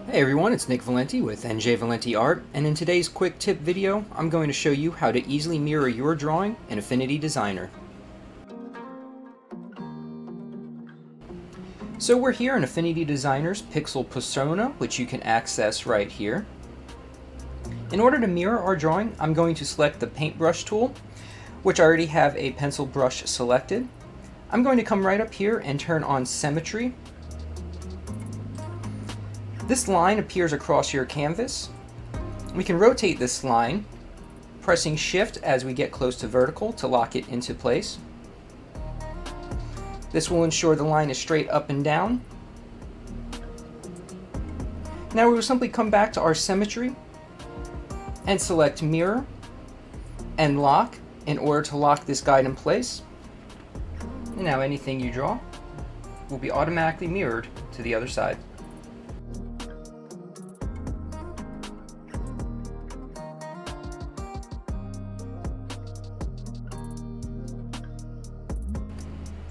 Hey everyone, it's Nick Valenti with NJ Valenti Art, and in today's quick tip video, I'm going to show you how to easily mirror your drawing in Affinity Designer. So we're here in Affinity Designer's Pixel Persona, which you can access right here. In order to mirror our drawing, I'm going to select the paintbrush tool, which I already have a pencil brush selected. I'm going to come right up here and turn on Symmetry. This line appears across your canvas. We can rotate this line, pressing Shift as we get close to vertical to lock it into place. This will ensure the line is straight up and down. Now we will simply come back to our Symmetry and select Mirror and Lock in order to lock this guide in place. And now anything you draw will be automatically mirrored to the other side.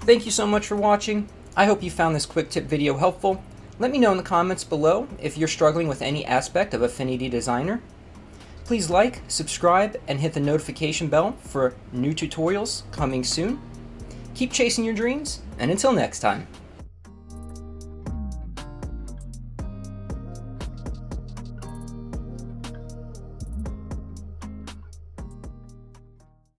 Thank you so much for watching. I hope you found this quick tip video helpful. Let me know in the comments below if you're struggling with any aspect of Affinity Designer. Please like, subscribe, and hit the notification bell for new tutorials coming soon. Keep chasing your dreams, and until next time.